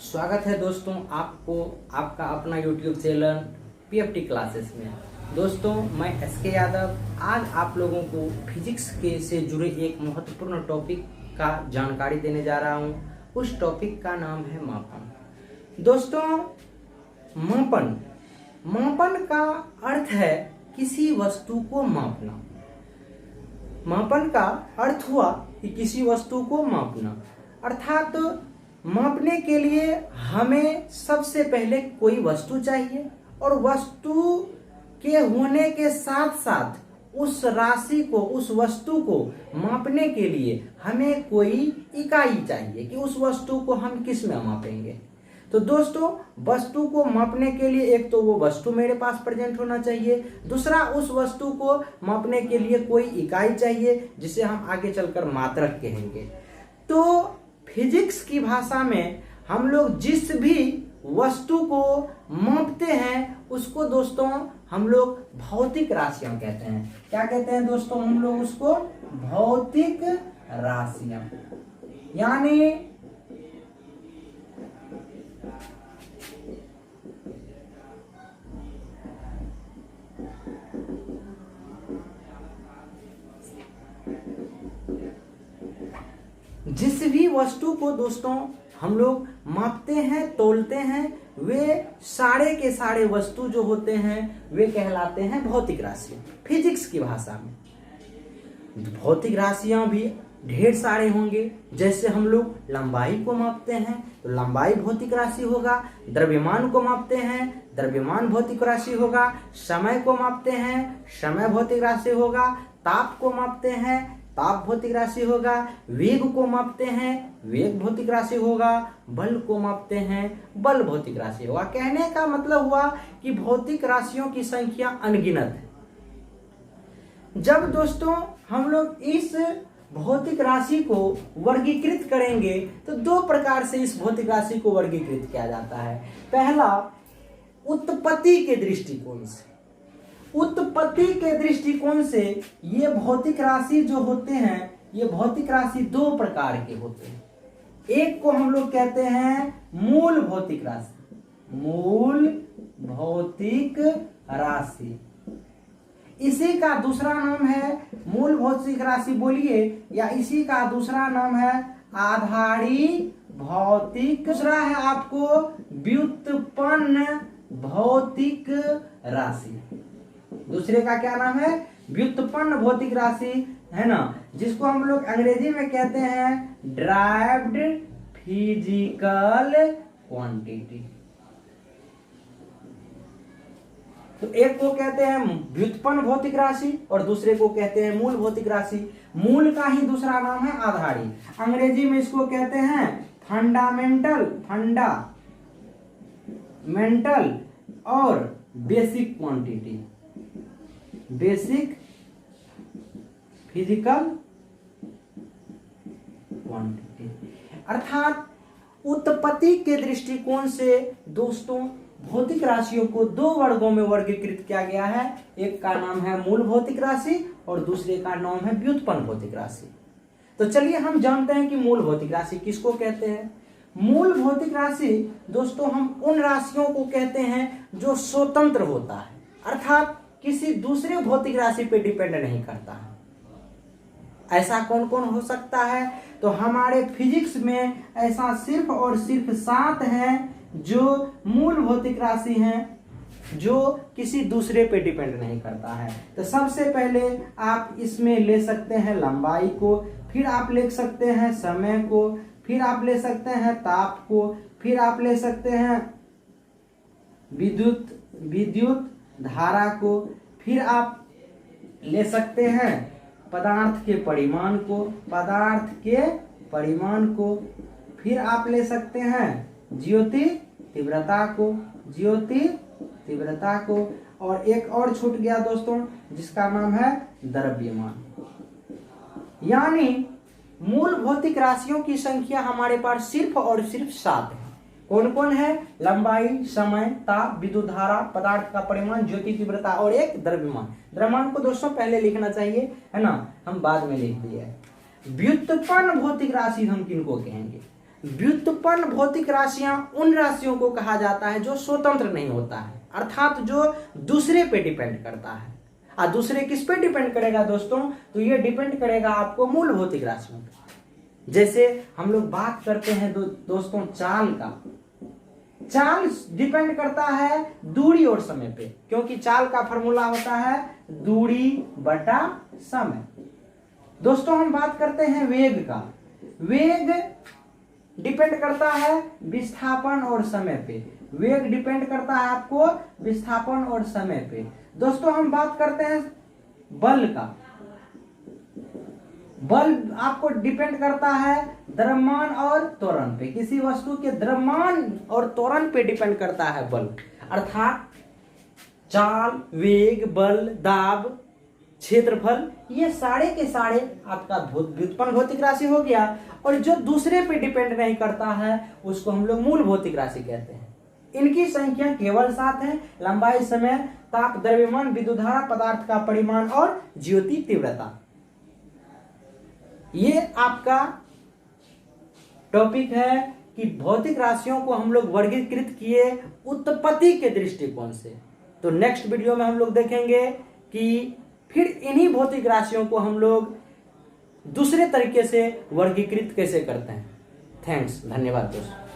स्वागत है दोस्तों आपको आपका अपना YouTube चैनल PFT क्लासेस में। दोस्तों मैं SK यादव आज आप लोगों को फिजिक्स के से जुड़े एक महत्वपूर्ण टॉपिक का जानकारी देने जा रहा हूं। उस टॉपिक का नाम है मापन। दोस्तों मापन का अर्थ है किसी वस्तु को मापना। मापन का अर्थ हुआ कि किसी वस्तु को मापना, अर्थात मापने के लिए हमें सबसे पहले कोई वस्तु चाहिए और वस्तु के होने के साथ साथ उस राशि को, उस वस्तु को मापने के लिए हमें कोई इकाई चाहिए कि उस वस्तु को हम किस में मापेंगे। तो दोस्तों वस्तु को मापने के लिए एक तो वो वस्तु मेरे पास प्रेजेंट होना चाहिए, दूसरा उस वस्तु को मापने के लिए कोई इकाई चाहिए जिसे हम आगे चलकर मात्रक कहेंगे। तो फिजिक्स की भाषा में हम लोग जिस भी वस्तु को मापते हैं उसको दोस्तों हम लोग भौतिक राशियां कहते हैं। क्या कहते हैं दोस्तों? हम लोग उसको भौतिक राशियां, यानी जिस भी वस्तु को दोस्तों हम लोग मापते हैं, तौलते हैं, वे सारे के सारे वस्तु जो होते हैं वे कहलाते हैं भौतिक राशियां। फिजिक्स की भाषा में भौतिक राशियां भी ढेर सारे होंगे। जैसे हम लोग लंबाई को मापते हैं तो लंबाई भौतिक राशि होगा, द्रव्यमान को मापते हैं द्रव्यमान भौतिक राशि होगा, समय को मापते हैं समय भौतिक राशि होगा, ताप को मापते हैं ताप भौतिक राशि होगा, वेग को मापते हैं वेग भौतिक राशि होगा, बल को मापते हैं बल भौतिक राशि होगा। कहने का मतलब हुआ कि भौतिक राशियों की संख्या अनगिनत है। जब दोस्तों हम लोग इस भौतिक राशि को वर्गीकृत करेंगे तो दो प्रकार से इस भौतिक राशि को वर्गीकृत किया जाता है। पहला उत्पत्ति के दृष्टिकोण से। उत्पत्ति के दृष्टिकोण से ये भौतिक राशि जो होते हैं, ये भौतिक राशि दो प्रकार के होते हैं। एक को हम लोग कहते हैं मूल भौतिक राशि, मूल भौतिक राशि। इसी का दूसरा नाम है मूल भौतिक राशि बोलिए, या इसी का दूसरा नाम है आधारी भौतिक। दूसरा है आपको व्युत्पन्न भौतिक राशि। दूसरे का क्या नाम है? व्युत्पन्न भौतिक राशि, है ना, जिसको हम लोग अंग्रेजी में कहते हैं ड्राइव्ड फिजिकल क्वांटिटी। तो एक को कहते हैं व्युत्पन्न भौतिक राशि और दूसरे को कहते हैं मूल भौतिक राशि। मूल का ही दूसरा नाम है आधारी। अंग्रेजी में इसको कहते हैं फंडामेंटल और basic quantity, basic physical quantity. अर्थात उत्पत्ति के दृष्टिकोण से दोस्तों भौतिक राशियों को दो वर्गों में वर्गीकृत किया गया है। एक का नाम है मूल भौतिक राशि और दूसरे का नाम है व्युत्पन्न भौतिक राशि। तो चलिए हम जानते हैं कि मूल भौतिक राशि किसको कहते हैं। मूल भौतिक राशि दोस्तों हम उन राशियों को कहते हैं जो स्वतंत्र होता है, अर्थात किसी दूसरे भौतिक राशि पे डिपेंड नहीं करता है। ऐसा कौन कौन हो सकता है? तो हमारे फिजिक्स में ऐसा सिर्फ और सिर्फ 7 हैं जो मूल भौतिक राशि हैं जो किसी दूसरे पे डिपेंड नहीं करता है। तो सबसे पहले आप इसमें ले सकते हैं लंबाई को, फिर आप ले सकते हैं समय को, फिर आप ले सकते हैं ताप को, फिर आप ले सकते हैं विद्युत धारा को, फिर आप ले सकते हैं पदार्थ के परिमाण को, फिर आप ले सकते हैं ज्योति तीव्रता को, और एक और छूट गया दोस्तों जिसका नाम है द्रव्यमान। यानी मूल भौतिक राशियों की संख्या हमारे पास सिर्फ और सिर्फ 7 है। कौन कौन है? लंबाई, समय, ताप, विद्युत धारा, पदार्थ का परिमाण, ज्योति तीव्रता और एक द्रव्यमान। द्रव्यमान को दोस्तों पहले लिखना चाहिए, है ना, हम बाद में लिख दिए। व्युत्पन्न भौतिक राशि हम किनको कहेंगे? व्युत्पन्न भौतिक राशियां उन राशियों को कहा जाता है जो स्वतंत्र नहीं होता है, अर्थात जो दूसरे पे डिपेंड करता है। और दूसरे किस पे डिपेंड करेगा दोस्तों? तो ये डिपेंड करेगा आपको मूल भौतिक राशियों पे। जैसे हम लोग बात करते हैं दोस्तों चाल का। चाल डिपेंड करता है दूरी और समय पे, क्योंकि चाल का फॉर्मूला होता है दूरी बटा समय। दोस्तों हम बात करते हैं वेग का। वेग डिपेंड करता है विस्थापन और समय पे। वेग डिपेंड करता है आपको विस्थापन और समय पे। दोस्तों हम बात करते हैं बल का। बल आपको डिपेंड करता है द्रव्यमान और त्वरण पे। किसी वस्तु के द्रव्यमान और त्वरण पे डिपेंड करता है बल, अर्थात चाल, वेग, बल, दाब, क्षेत्रफल, ये सारे के सारे आपका व्युत्पन्न भौतिक राशि हो गया। और जो दूसरे पे डिपेंड नहीं करता है उसको हम लोग मूल भौतिक राशि कहते हैं। इनकी संख्या केवल 7 है: लंबाई, समय, ताप, द्रव्यमान, विद्युत धारा, पदार्थ का परिमाण और ज्योति तीव्रता। ये आपका टॉपिक है कि भौतिक राशियों को हम लोग वर्गीकृत किए उत्पत्ति के दृष्टिकोण से। तो नेक्स्ट वीडियो में हम लोग देखेंगे कि फिर इन्हीं भौतिक राशियों को हम लोग दूसरे तरीके से वर्गीकृत कैसे करते हैं। थैंक्स, धन्यवाद दोस्तों।